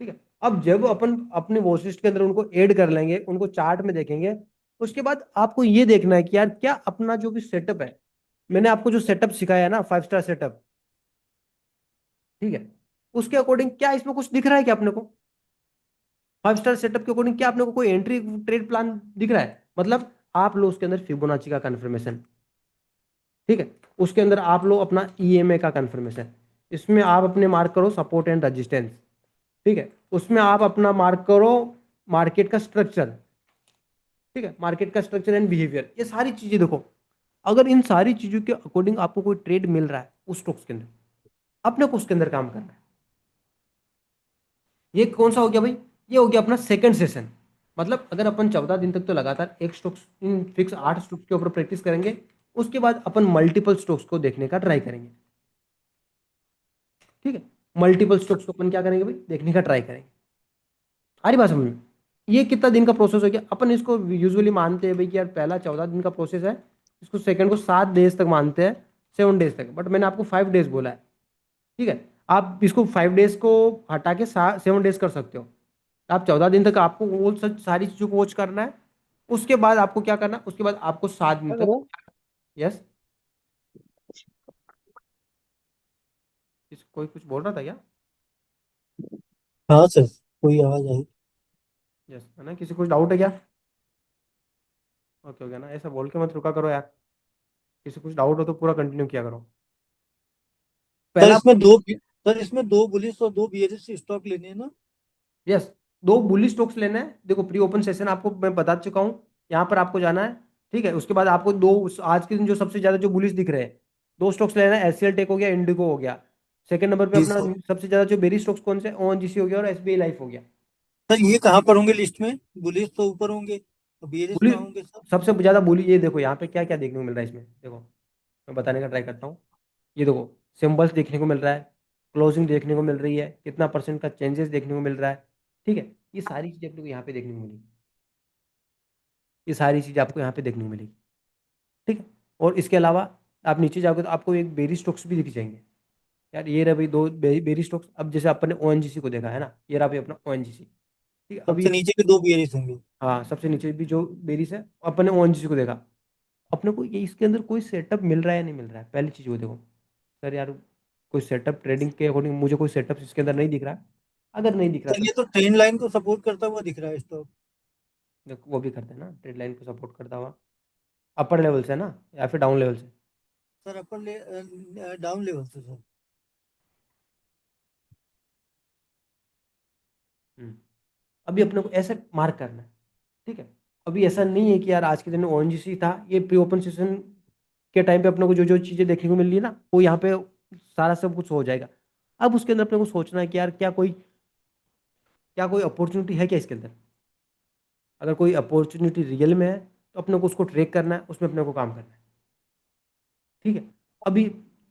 ठीक है, अब जब अपन अपने वॉच लिस्ट के अंदर उनको ऐड कर लेंगे, उनको चार्ट में देखेंगे, उसके बाद आपको ये देखना है कि यार क्या अपना जो भी सेटअप है, मैंने आपको जो सेटअप सिखाया है ना, 5 स्टार सेटअप। ठीक है, उसके अकॉर्डिंग क्या इसमें कुछ दिख रहा है क्या अपने को, 5 स्टार सेटअप के अकॉर्डिंग क्या अपने को कोई एंट्री ट्रेड प्लान दिख रहा है, मतलब आप लो उसके अंदर फिबोनाची का कंफर्मेशन। ठीक है, उसके अंदर आप लो अपना EMA का कंफर्मेशन। इसमें आप अपने मार्क करो सपोर्ट एंड रेजिस्टेंस। ठीक है, उसमें आप अपना मार्क करो मार्केट का स्ट्रक्चर। ठीक है, मार्केट का स्ट्रक्चर एंड बिहेवियर, ये सारी चीजें देखो। अगर इन सारी चीजों के अकॉर्डिंग आपको कोई ट्रेड मिल रहा है उस स्टॉक्स के अंदर, अपने को उसके अंदर काम करना है। ये कौन सा हो गया भाई, ये हो गया अपना सेकंड सेशन। मतलब अगर अपन 14 दिन तक तो लगातार एक स्टॉक्स, इन फिक्स 8 स्टॉक्स के ऊपर प्रैक्टिस करेंगे, उसके बाद अपन मल्टीपल स्टॉक्स को देखने का ट्राई करेंगे। ठीक है, मल्टीपल स्टॉक्स को अपन क्या करेंगे भाई, देखने का ट्राई करेंगे। आ रही बात समझ में। ये कितना दिन का प्रोसेस हो गया, अपन इसको यूजुअली मानते हैं भाई कि यार पहला 14 दिन का प्रोसेस है, इसको सेकंड को 7 डेज तक मानते हैं, 7 डेज तक, बट मैंने आपको 5 डेज बोला है। ठीक है, आप इसको 5 डेज को हटा के 7 डेज कर सकते हो। आप 14 दिन तक आपको वो सब सारी चीजों को वॉच करना है। उसके बाद आपको क्या करना है, उसके बाद आपको 7 दिन तक। हेलो। यस, कोई कुछ बोल रहा था क्या। हाँ सर, कोई आवाज आई? यस, है ना, किसी को कुछ डाउट है क्या। ओके, हो गया ना, ऐसा बोल के मत रुका करो यार। किसी को कुछ डाउट हो तो पूरा कंटिन्यू किया करो। सर पहला, इसमें दो बुलिश और दो बियरिश स्टॉक लेने हैं ना? यस, 2 बुलिश स्टॉक्स लेना है। देखो प्री ओपन सेशन आपको मैं बता चुका हूँ, यहाँ पर आपको जाना है। ठीक है, उसके बाद आपको दो, आज के दिन जो सबसे ज्यादा जो बुलिश दिख रहे हैं, 2 स्टॉक्स लेना है, SCL टेक हो गया, इंडिगो हो गया। सेकंड नंबर पे जी अपना सर। सबसे ज्यादा जो बेरी स्टॉक्स कौन से, ONGC हो गया और SBI लाइफ हो गया। सर ये कहाँ पर होंगे लिस्ट में? बुलिश तो ऊपर होंगे, तो बियरिश बुलिश, कहाँ होंगे सर? सबसे ज्यादा बुली, ये देखो यहाँ पे क्या क्या देखने को मिल रहा है इसमें, देखो मैं बताने का ट्राई करता हूँ। ये देखो, सिंबल्स देखने को मिल रहा है, क्लोजिंग देखने को मिल रही है, कितना परसेंट का चेंजेस देखने को मिल रहा है। ठीक है, ये सारी चीजें अपने को यहाँ पे देखने को मिलेगी। ये सारी चीजें आपको यहाँ पे देखने को मिलेगी। ठीक है, और इसके अलावा आप नीचे जाओगे तो आपको एक बेरी स्टॉक्स भी दिख जाएंगे। यार ये रहा भाई, दो बेरी स्टॉक्स। अब जैसे अपन ने ONGC को देखा है ना, ये रहा भाई अपना ONGC। ठीक है, अभी सबसे नीचे के दो बियरिश होंगे। हाँ, सबसे नीचे भी जो बेरीज है, अपन ने ONGC को देखा। अपने को ये इसके अंदर कोई सेटअप मिल रहा है या नहीं मिल रहा है, पहली चीज वो देखो। सर यार कोई सेटअप ट्रेडिंग के अकॉर्डिंग मुझे कोई सेटअप इसके अंदर नहीं दिख रहा है। अगर नहीं दिख रहा सर तो ये तो ट्रेंड लाइन को सपोर्ट करता हुआ दिख रहा है स्टॉक। देखो वो भी करते हैं ना, ट्रेड लाइन को सपोर्ट करता हुआ अपर लेवल से ना या फिर डाउन लेवल से। सर अपर डाउन लेवल से सर। हम्म। अभी अपने को ऐसे मार्क करना है, ठीक है। अभी ऐसा नहीं है कि यार आज के दिन ओएनजीसी था, ये प्री ओपन सेशन के टाइम पे अपने को जो जो चीजें देखने को मिल रही है ना, वो यहाँ पे सारा सब कुछ हो जाएगा। अब उसके अंदर अपने को सोचना है कि यार क्या कोई अपॉर्चुनिटी है क्या इसके अंदर। अगर कोई अपॉर्चुनिटी रियल में है तो अपने को उसको ट्रेक करना है, उसमें अपने को काम करना है, ठीक है। अभी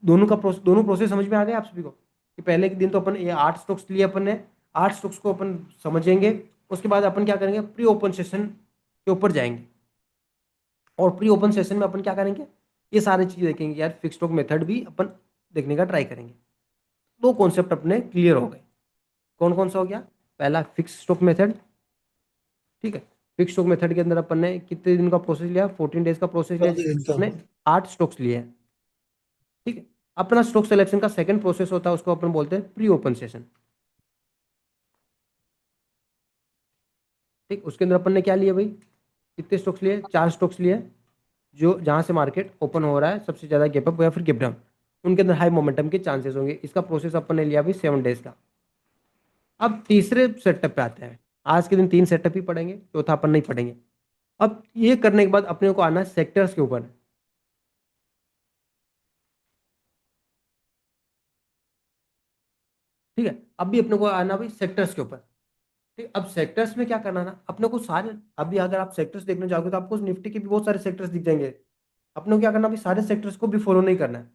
दोनों प्रोसेस समझ में आ गए आप सभी को कि पहले के दिन तो अपन ये 8 स्टॉक्स लिए अपन ने, 8 स्टॉक्स को अपन समझेंगे। उसके बाद अपन क्या करेंगे, प्री ओपन सेशन के ऊपर जाएंगे और प्री ओपन सेशन में अपन क्या करेंगे, ये सारी चीजें देखेंगे यार। फिक्स स्टॉक मेथड भी अपन देखने का ट्राई करेंगे। दो कॉन्सेप्ट अपने क्लियर हो गए। कौन कौन सा हो गया, पहला फिक्स स्टॉक मेथड, ठीक है। फिक्स स्टॉक मेथड के अंदर अपन ने कितने दिन का प्रोसेस लिया, 14 डेज का प्रोसेस लिया, 14 दिन जिसमें का। अपने 8 स्टॉक्स लिए हैं, ठीक है। अपना स्टॉक सिलेक्शन का सेकंड प्रोसेस होता है, उसको अपन बोलते हैं प्री ओपन सेशन, ठीक। उसके अंदर अपन ने क्या लिया भाई, कितने स्टॉक्स लिए, 4 स्टॉक्स लिए, जो जहां से मार्केट ओपन हो रहा है सबसे ज्यादा गैप अप या फिर गैप डाउन, उनके अंदर हाई मोमेंटम के चांसेस होंगे। इसका प्रोसेस अपन ने लिया भाई 7 डेज का। अब तीसरे सेटअप पे आते हैं। आज के दिन 3 सेटअप ही पढ़ेंगे, चौथा अपन नहीं पढ़ेंगे। अब ये करने के बाद अपने को आना है सेक्टर्स के ऊपर, ठीक है। अब भी अपने को आना भाई सेक्टर्स के ऊपर, ठीक। अब सेक्टर्स में क्या करना ना अपने को सारे, अभी अगर आप सेक्टर्स देखने जाओगे तो आपको निफ्टी के भी बहुत सारे सेक्टर्स दिख जाएंगे। अपने को क्या करना, अभी सारे सेक्टर्स को भी फॉलो नहीं करना है।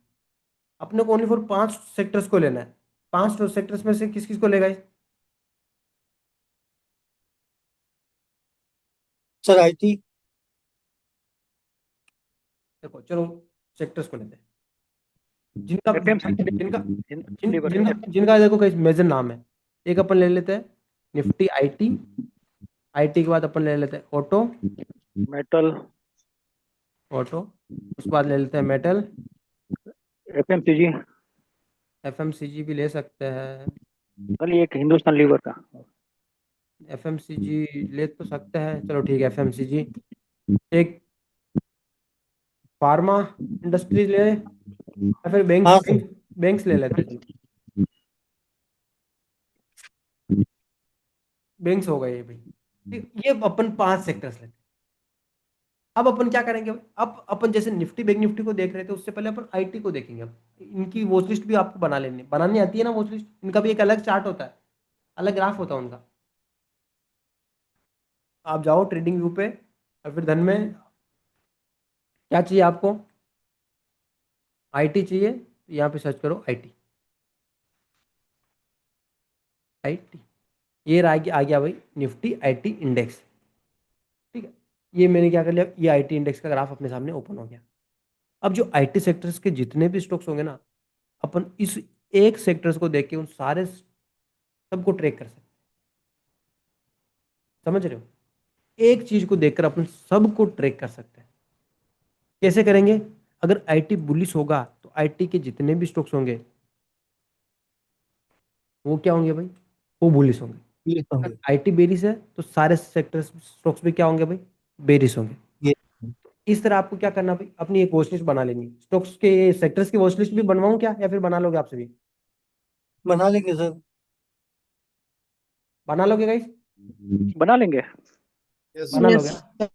अपने को ओनली फॉर 5 सेक्टर्स को लेना है। 5 सेक्टर्स में से किस किस को लेगा सर आईटी। देखो चलो सेक्टर्स को लेते हैं जिनका FMCG जिनका लीवर जिनका जिनका देखो कई मेजर नाम है। एक अपन ले लेते हैं निफ्टी आईटी, आईटी के बाद अपन ले लेते हैं ऑटो, मेटल ऑटो उसके बाद ले लेते हैं मेटल, FMCG एफएमसीजी भी ले सकते हैं, खाली एक हिंदुस्तान लीवर का एफएमसीजी ले तो सकते हैं, चलो ठीक है एफएमसीजी। एक फार्मा इंडस्ट्रीज ले या फिर बैंक्स, हाँ सर। बैंक्स ले लेते हैं, बैंक्स हो गए ये भाई, ठीक। ये अपन 5 सेक्टर्स लेते हैं। अब अपन क्या करेंगे, अब अपन जैसे निफ्टी बैंक निफ्टी को देख रहे थे उससे पहले अपन आईटी को देखेंगे। अब इनकी वॉच लिस्ट भी आपको बनानी आती है ना, वॉच लिस्ट इनका भी एक अलग चार्ट होता है, अलग ग्राफ होता है उनका। आप जाओ ट्रेडिंग व्यू पे और फिर धन में क्या चाहिए आपको, आईटी चाहिए तो यहाँ पे सर्च करो आईटी, आईटी ये आ गया भाई निफ्टी आईटी इंडेक्स, ठीक है। ये मैंने क्या कर लिया, ये आईटी इंडेक्स का ग्राफ अपने सामने ओपन हो गया। अब जो आईटी सेक्टर्स के जितने भी स्टॉक्स होंगे ना, अपन इस एक सेक्टर्स को देख के उन सारे सबको ट्रैक कर सकते हैं। समझ रहे हो, एक चीज को देखकर अपन सबको ट्रैक कर सकते हैं। कैसे करेंगे, अगर आईटी बुलिश होगा तो आईटी के जितने भी स्टॉक्स होंगे वो क्या होंगे भाई, वो बुलिश होंगे। ये अगर होंगे। आईटी बेरिश है तो सारे सेक्टर स्टॉक्स भी क्या होंगे भाई, बेरिश होंगे। ये इस तरह आपको क्या करना भाई, अपनी एक वॉच लिस्ट बना लेनी है। स्टॉक्स के सेक्टर्स की वॉच लिस्ट भी बनवाऊं क्या या फिर बना लोगे आप सभी, बना लेंगे सर। बना लोगे गाइस, बना लेंगे। बना लोगे यस। ना,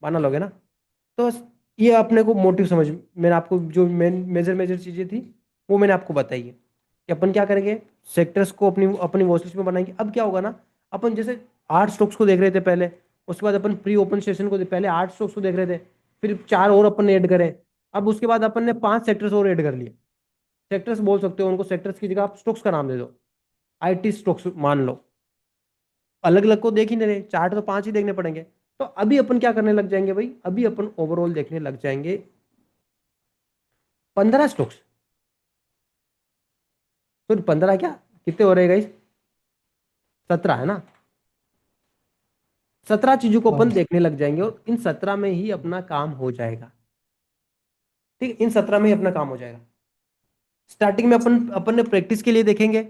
बना लोगे ना। तो ये अपने को मोटिव समझ, मैंने आपको जो मेजर मेजर चीजें थी वो मैंने आपको बताई है कि अपन क्या करेंगे, सेक्टर्स को अपनी अपनी वॉच लिस्ट में बनाएंगे। अब क्या होगा ना, अपन जैसे 8 स्टॉक्स को देख रहे थे पहले, उसके बाद अपन प्री ओपन सेशन को पहले 8 स्टॉक्स को देख रहे थे, फिर 4 और अपन ने ऐड करे। अब उसके बाद अपन ने 5 सेक्टर्स और ऐड कर लिए। सेक्टर्स बोल सकते हो उनको, सेक्टर्स की जगह आप स्टॉक्स का नाम दे दो, आईटी स्टॉक्स मान लो। अलग अलग को देख ही नहीं रहे, चार्ट तो 5 ही देखने पड़ेंगे। तो अभी अपन क्या करने लग जाएंगे भाई, अभी अपन ओवरऑल देखने लग जाएंगे 15 स्टॉक्स। तो 15 क्या, कितने हो रहे गाइस, 17 है ना। 17 चीजों को अपन हाँ। देखने लग जाएंगे और इन 17 में ही अपना काम हो जाएगा। ठीक है, इन 17 में ही अपना काम हो जाएगा। स्टार्टिंग में अपन ने प्रैक्टिस के लिए देखेंगे।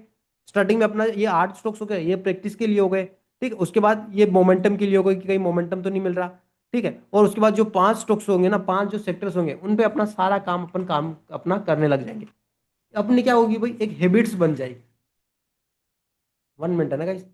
स्टार्टिंग में अपना ये 8 स्टॉक्स हो गए, ये प्रैक्टिस के लिए हो गए। ठीक है, उसके बाद ये मोमेंटम के लिए हो गए कि कहीं मोमेंटम तो नहीं मिल रहा। ठीक है, और उसके बाद जो 5 स्टॉक्स होंगे ना, 5 जो सेक्टर्स होंगे, उन पे अपना सारा काम अपना करने लग जाएंगे। अपनी क्या होगी भाई, एक हैबिट्स बन जाएगी। 1 मिनट है ना गाइस।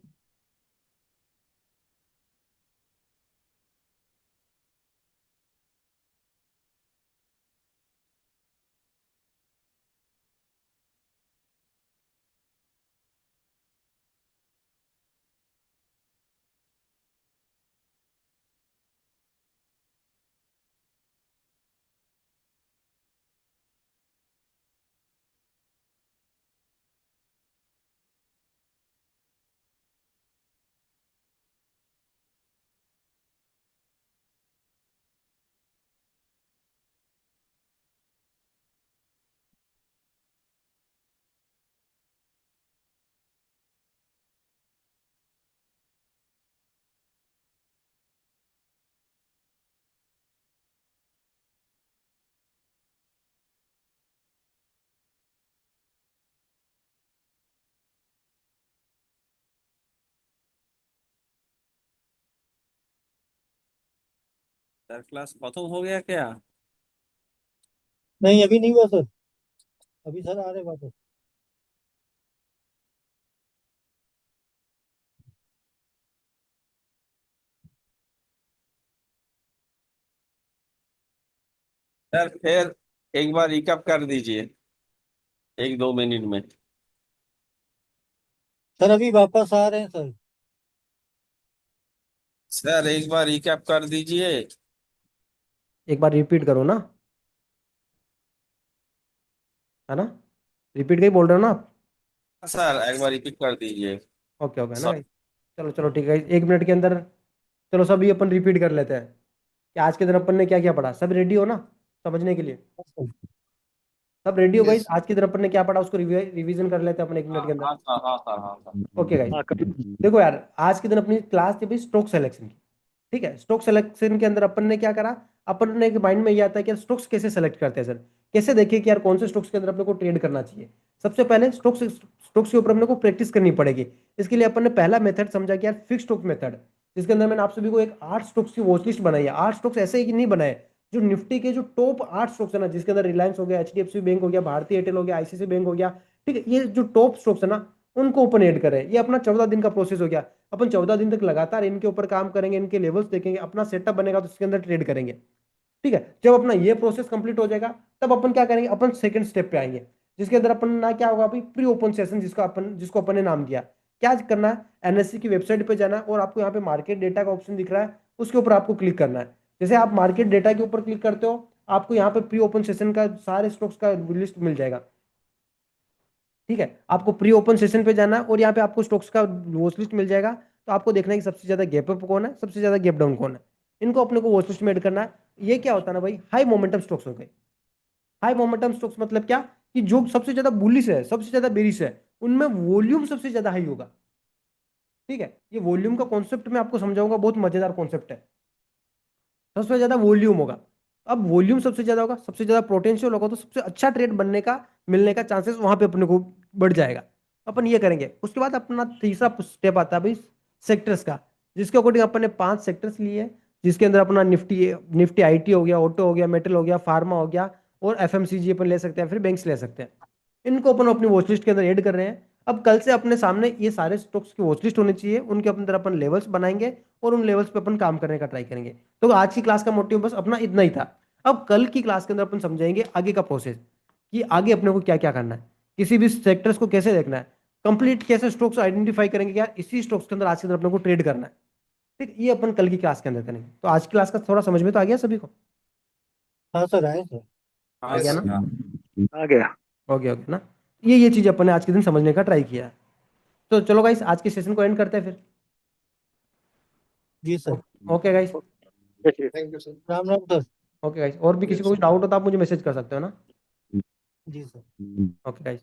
सर क्लास खत्म हो गया क्या? नहीं अभी नहीं हुआ सर, अभी सर आ रहे वापस। सर फिर एक बार रिकअप कर दीजिए, 1-2 मिनट में। सर अभी वापस आ रहे हैं सर। सर एक बार रिकैप कर दीजिए। एक बार रिपीट करो ना, है ना? रिपीट का ही बोल रहे हो ना आप? सर एक बार रिपीट कर दीजिए। ओके ओके, है ना सर गाइस? चलो चलो ठीक है, 1 मिनट के अंदर। चलो सभी अपन रिपीट कर लेते हैं कि आज के दिन अपन ने क्या क्या पढ़ा। सब रेडी हो ना समझने के लिए? सब रेडी हो गाइस? यस। आज के दिन अपन ने क्या पढ़ा उसको रिवीजन कर लेते हैं अपन 1 मिनट हाँ के अंदर। हाँ सर, हाँ सर, हाँ सर। ओके गाइस, हाँ कर देखो यार, आज के दिन अपनी क्लास थी भाई स्ट्रोक सिलेक्शन की। ठीक है, स्ट्रोक सिलेक्शन के अंदर अपन ने क्या करा, अपन ने एक माइंड में ये आता है कि स्ट्रोक्स कैसे सेलेक्ट करते हैं सर। कैसे देखें कि यार कौन से स्ट्रोक्स के अंदर अपने को ट्रेड करना चाहिए। सबसे पहले स्ट्रोक्स स्ट्रोक्स के ऊपर अपने को प्रैक्टिस करनी पड़ेगी। इसके लिए अपन ने पहला मेथड समझा कि यार फिक्स स्ट्रोक मेथड, जिसके अंदर मैंने आप सभी को एक 8 स्ट्रोक्स की वॉच लिस्ट बनाई है। 8 स्ट्रोक्स ऐसे ही नहीं बनाए, जो निफ्टी के जो टॉप 8 स्टॉक्स है ना, जिसके अंदर रिलायंस हो गया, एचडीएफसी बैंक हो गया, भारतीय एयरटेल हो गया, आईसीआईसी बैंक हो गया। ठीक है, ये जो टॉप स्टॉक्स है ना, उनको ओपन एड करें। ये अपना 14 दिन का प्रोसेस हो गया। अपन 14 दिन तक लगातार इनके ऊपर काम करेंगे, इनके लेवल्स देखेंगे, अपना सेटअप बनेगा तो इसके अंदर ट्रेड करेंगे। ठीक है, जब अपना ये प्रोसेस कंप्लीट हो जाएगा, तब अपन क्या करेंगे, अपन सेकंड स्टेप पे आएंगे, जिसके अंदर अपन ना क्या होगा भाई, प्री ओपन सेशन, जिसको अपन ने नाम दिया। क्या करना है, एनएससी की वेबसाइट पे जाना है और आपको यहाँ पे मार्केट डेटा का ऑप्शन दिख रहा है, उसके ऊपर आपको क्लिक करना है। जैसे आप मार्केट डेटा के ऊपर क्लिक करते हो, आपको यहाँ पे प्री ओपन सेशन का सारे स्टॉक्स का लिस्ट मिल जाएगा। ठीक है, आपको प्री ओपन सेशन पे जाना है और यहाँ पे आपको स्टॉक्स का वॉच लिस्ट मिल जाएगा। तो आपको देखना है कि सबसे ज्यादा गैप अप कौन है, सबसे ज्यादा गैप डाउन कौन है। इनको अपने को वॉच लिस्ट में ऐड करना है। ये क्या होता है ना भाई, हाई मोमेंटम स्टॉक्स हो गए। हाई मोमेंटम स्टॉक्स मतलब क्या, कि जो सबसे ज्यादा बुलिश है, सबसे ज्यादा बेरिश है, उनमें वॉल्यूम सबसे ज्यादा हाई होगा। ठीक है, ये वॉल्यूम का कॉन्सेप्ट मैं आपको समझाऊंगा, बहुत मजेदार कॉन्सेप्ट है। सबसे ज्यादा वॉल्यूम होगा। अब वॉल्यूम सबसे ज्यादा होगा, सबसे ज्यादा पोटेंशियल होगा, तो सबसे अच्छा ट्रेड बनने का, मिलने का चांसेस वहां पे अपने को बढ़ जाएगा। अपन ये करेंगे। उसके बाद अपना तीसरा स्टेप आता है भाई सेक्टर्स का, जिसके अकॉर्डिंग अपन ने 5 सेक्टर्स लिए हैं, जिसके अंदर अपना निफ्टी निफ्टी आईटी हो गया, ऑटो हो गया, मेटल हो गया, फार्मा हो गया, और एफएमसीजी अपन ले सकते हैं, फिर बैंक्स ले सकते हैं। इनको अपन अपनी वॉच लिस्ट के अंदर ऐड कर रहे हैं। अब कल से अपने सामने ये सारे स्टॉक्स की वॉच लिस्ट होनी चाहिए, उनके अंदर अपन लेवल्स बनाएंगे और उन लेवल्स पे अपन काम करने का ट्राई करेंगे। तो आज की क्लास का मोटिव बस अपना इतना ही था। अब कल की क्लास के अंदर अपन समझाएंगे आगे का प्रोसेस, कि आगे अपने को क्या क्या करना है, किसी भी सेक्टर्स को कैसे देखना है, कंप्लीट कैसे स्टॉक्स आइडेंटिफाई करेंगे, क्या इसी स्टॉक्स के अंदर आज के अंदर अपने को ट्रेड करना है। ठीक, ये अपन कल की क्लास के अंदर करेंगे। तो आज की क्लास का थोड़ा समझ में तो आ गया सभी को? हाँ सर आए सर। आ हाँ गया ना? सर, हाँ। आ गया। ओके ओके ना। ये चीज अपन ने आज के दिन समझने का ट्राई किया है। तो चलो गाइस, आज के सेशन को एंड करते हैं फिर। जी sir. Okay guys. Thank you sir, Ram Ram sir. Okay guys, और भी किसी को कुछ डाउट हो तो आप मुझे मैसेज कर सकते हो ना? जी सर। Okay guys.